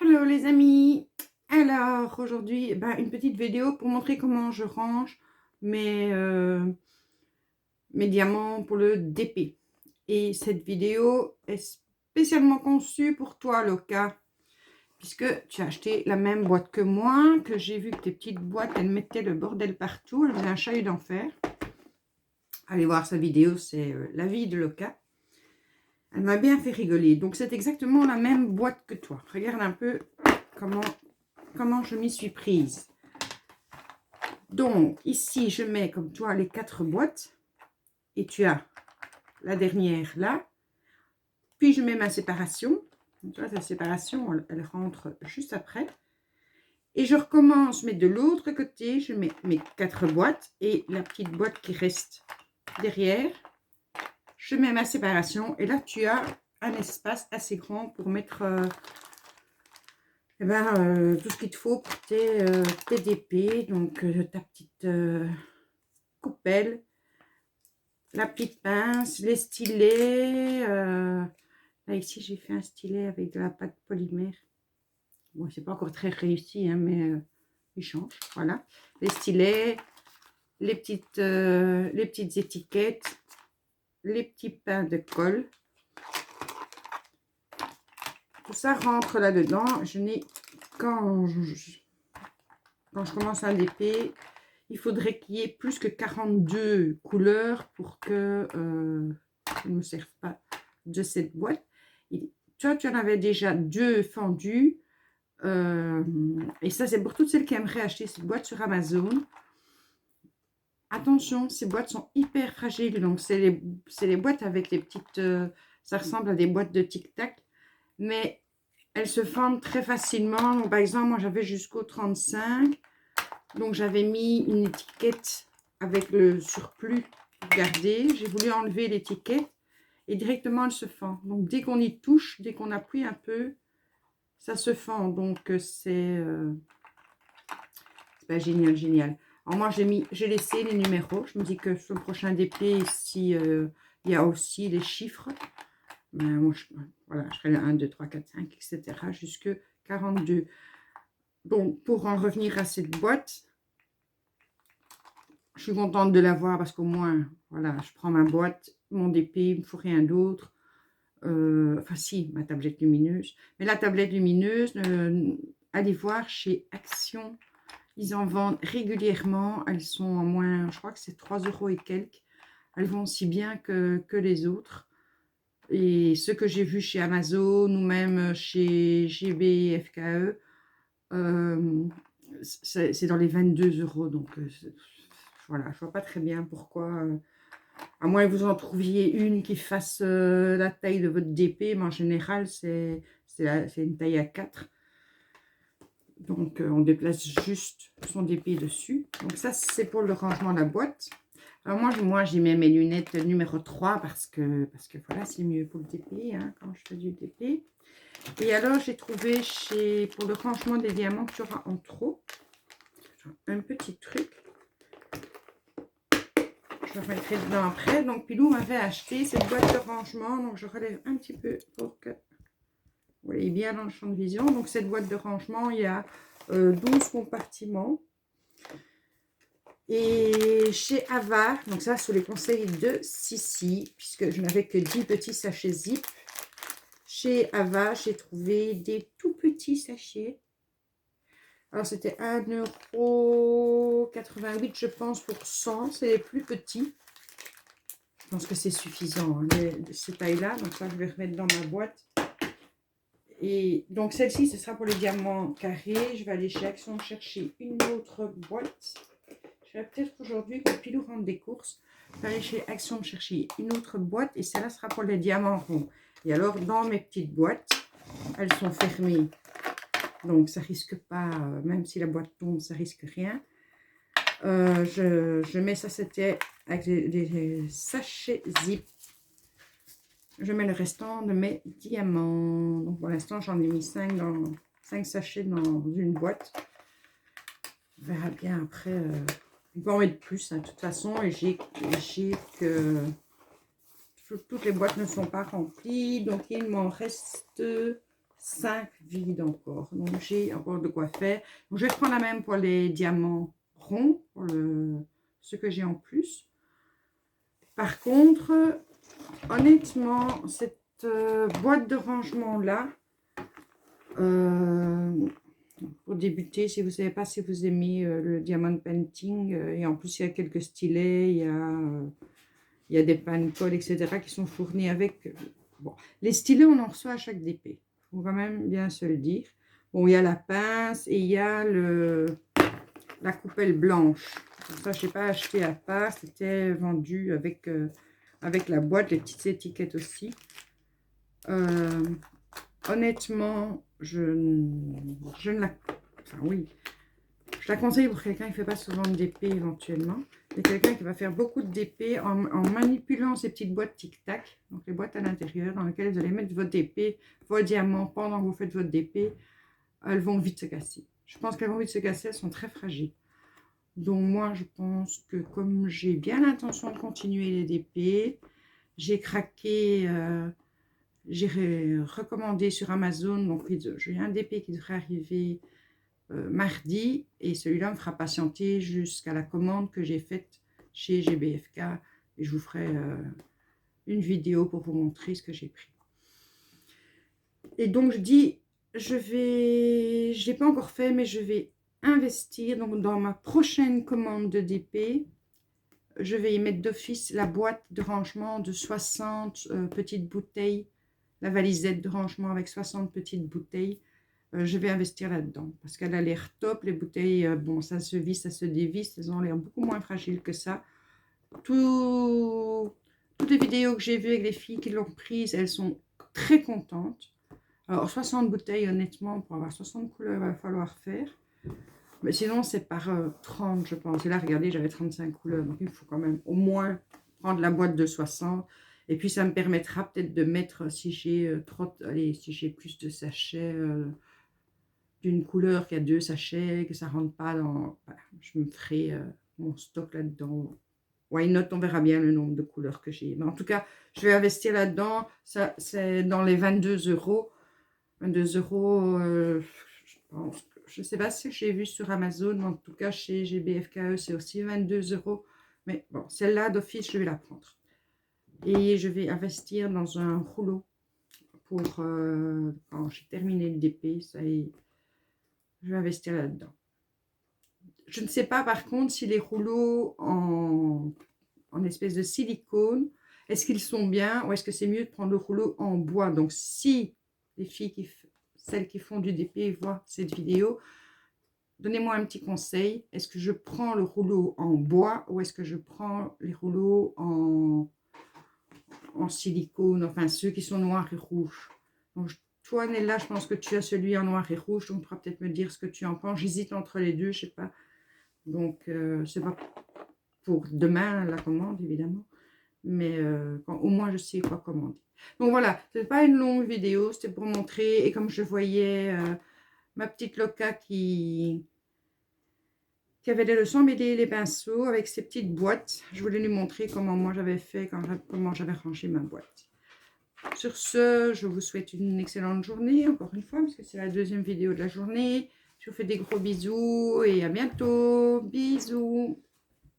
Hello les amis. Alors aujourd'hui une petite vidéo pour montrer comment je range mes, mes diamants pour le DP. Et cette vidéo est spécialement conçue pour toi Loka, puisque tu as acheté la même boîte que moi, que j'ai vu que tes petites boîtes elles mettaient le bordel partout, elles faisaient un chahut d'enfer. Allez voir sa vidéo, c'est la vie de Loka. Elle m'a bien fait rigoler. Donc c'est exactement la même boîte que toi. Regarde un peu comment je m'y suis prise. Donc ici je mets comme toi les 4 boîtes et tu as la dernière là, puis je mets ma séparation. Donc, tu vois, la séparation elle rentre juste après et je recommence, mais de l'autre côté je mets mes 4 boîtes et la petite boîte qui reste derrière, je mets ma séparation et là tu as un espace assez grand pour mettre tout ce qu'il te faut pour tes DP. Donc ta petite coupelle, la petite pince, les stylets. Là ici j'ai fait un stylet avec de la pâte polymère. Bon, c'est pas encore très réussi, hein, mais il change. Voilà, les stylets, les petites étiquettes, les petits pains de colle. Tout ça rentre là-dedans. Je n'ai quand je commence un DP, il faudrait qu'il y ait plus que 42 couleurs pour que je ne me serve pas de cette boîte. Et, toi, tu en avais déjà 2 fendus. Et ça, c'est pour toutes celles qui aimeraient acheter cette boîte sur Amazon. Attention, ces boîtes sont hyper fragiles. Donc, c'est les boîtes avec les petites... ça ressemble à des boîtes de tic-tac. Mais elles se fendent très facilement. Donc, par exemple, moi, j'avais jusqu'au 35. Donc, j'avais mis une étiquette avec le surplus gardé. J'ai voulu enlever l'étiquette et directement, elle se fend. Donc, dès qu'on y touche, dès qu'on appuie un peu, ça se fend. Donc, c'est génial, génial. Alors, moi, j'ai laissé les numéros. Je me dis que sur le prochain DP, ici, il y a aussi les chiffres. Ben, moi, voilà, je ferai le 1, 2, 3, 4, 5, etc. jusque 42. Donc, pour en revenir à cette boîte, je suis contente de l'avoir parce qu'au moins, voilà, je prends ma boîte, mon DP, il ne me faut rien d'autre. Enfin, si, ma tablette lumineuse. Mais la tablette lumineuse, allez voir chez Action. Ils en vendent régulièrement. Elles sont en moins, je crois que c'est 3 € et quelques. Elles vont aussi bien que les autres. Et ce que j'ai vu chez Amazon ou même chez GB, FKE, c'est dans les 22 €. Donc, voilà, je vois pas très bien pourquoi. À moins que vous en trouviez une qui fasse la taille de votre DP, mais en général, c'est une taille à 4. Donc, on déplace juste son DP dessus. Donc, ça, c'est pour le rangement de la boîte. Alors, moi j'y mets mes lunettes numéro 3 parce que voilà, c'est mieux pour le DP, hein, quand je fais du DP. Et alors, j'ai trouvé pour le rangement des diamants que tu auras en trop, un petit truc. Je le remettrai dedans après. Donc, Pilou m'avait acheté cette boîte de rangement. Donc, je relève un petit peu pour que vous voyez bien dans le champ de vision. Donc, cette boîte de rangement, il y a 12 compartiments. Et chez Ava, donc ça, sous les conseils de Sissi, puisque je n'avais que 10 petits sachets zip. Chez Ava, j'ai trouvé des tout petits sachets. Alors, c'était 1,88 €, je pense, pour 100. C'est les plus petits. Je pense que c'est suffisant, hein, de cette taille-là. Donc, ça, je vais remettre dans ma boîte. Et donc, celle-ci, ce sera pour les diamants carrés. Je vais aller chez Action chercher une autre boîte. Je vais peut-être aujourd'hui, quand Pilou rentre des courses, je vais aller chez Action chercher une autre boîte. Et celle-là sera pour les diamants ronds. Et alors, dans mes petites boîtes, elles sont fermées. Donc, ça risque pas, même si la boîte tombe, ça risque rien. Je mets ça, c'était avec des sachets zip. Je mets le restant de mes diamants. Donc, pour l'instant, j'en ai mis 5 sachets dans une boîte. On verra bien après. On peut en mettre plus, hein, de toute façon. Et j'ai que toutes les boîtes ne sont pas remplies. Donc, il m'en reste 5 vides encore. Donc, j'ai encore de quoi faire. Donc, je vais prendre la même pour les diamants ronds, pour ce que j'ai en plus. Par contre, honnêtement, cette boîte de rangement-là, pour débuter, si vous ne savez pas si vous aimez le diamond painting, et en plus il y a quelques stylets, il y a des pincoles, etc. qui sont fournis avec. Bon, les stylets, on en reçoit à chaque DP. Il faut quand même bien se le dire. Bon, il y a la pince et il y a la coupelle blanche. Ça, je n'ai pas acheté à part. C'était vendu avec, avec la boîte, les petites étiquettes aussi. Honnêtement, je ne la... Enfin, oui. Je la conseille pour quelqu'un qui ne fait pas souvent de DP éventuellement. Mais quelqu'un qui va faire beaucoup de DP en manipulant ces petites boîtes tic-tac. Donc les boîtes à l'intérieur dans lesquelles vous allez mettre votre DP, vos diamants pendant que vous faites votre DP. Elles vont vite se casser. Je pense qu'elles vont vite se casser, elles sont très fragiles. Donc moi je pense que comme j'ai bien l'intention de continuer les DP, j'ai craqué... j'ai recommandé sur Amazon, donc j'ai un DP qui devrait arriver mardi, et celui-là me fera patienter jusqu'à la commande que j'ai faite chez GBFK, et je vous ferai une vidéo pour vous montrer ce que j'ai pris. Et donc je dis, je l'ai pas encore fait, mais je vais investir donc dans ma prochaine commande de DP. Je vais y mettre d'office la boîte de rangement de 60 petites bouteilles, la valisette de rangement avec 60 petites bouteilles. Je vais investir là-dedans parce qu'elle a l'air top. Les bouteilles, bon, ça se visse, ça se dévisse. Elles ont l'air beaucoup moins fragiles que ça. Toutes les vidéos que j'ai vues avec les filles qui l'ont prise, elles sont très contentes. Alors, 60 bouteilles, honnêtement, pour avoir 60 couleurs, il va falloir faire. Mais sinon, c'est par 30, je pense. Et là, regardez, j'avais 35 couleurs. Donc, il faut quand même au moins prendre la boîte de 60. Et puis, ça me permettra peut-être de mettre, si j'ai si j'ai plus de sachets d'une couleur qui a 2 sachets, que ça ne rentre pas dans... Voilà, je me ferai mon stock là-dedans. Why not, on verra bien le nombre de couleurs que j'ai. Mais en tout cas, je vais investir là-dedans. Ça, c'est dans les 22 €. 22 €, je pense que... Je ne sais pas si j'ai vu sur Amazon, mais en tout cas, chez GBFKE, c'est aussi 22 €. Mais bon, celle-là, d'office, je vais la prendre. Et je vais investir dans un rouleau pour quand j'ai terminé le DP, ça y est, je vais investir là-dedans. Je ne sais pas par contre si les rouleaux en espèce de silicone, est-ce qu'ils sont bien ou est-ce que c'est mieux de prendre le rouleau en bois. Donc si les filles, celles qui font du DP voient cette vidéo, donnez-moi un petit conseil. Est-ce que je prends le rouleau en bois ou est-ce que je prends les rouleaux en silicone, enfin ceux qui sont noirs et rouges. Donc, toi, Nella, je pense que tu as celui en noir et rouge, donc tu pourras peut-être me dire ce que tu en penses. J'hésite entre les deux, je sais pas. Donc, c'est pas pour demain la commande, évidemment, mais au moins je sais quoi commander. Donc voilà, c'est pas une longue vidéo, c'était pour montrer, et comme je voyais ma petite Loca qui avait des leçons mêler les pinceaux avec ces petites boîtes. Je voulais lui montrer comment moi j'avais fait, comment j'avais rangé ma boîte. Sur ce, je vous souhaite une excellente journée, encore une fois, parce que c'est la deuxième vidéo de la journée. Je vous fais des gros bisous et à bientôt. Bisous.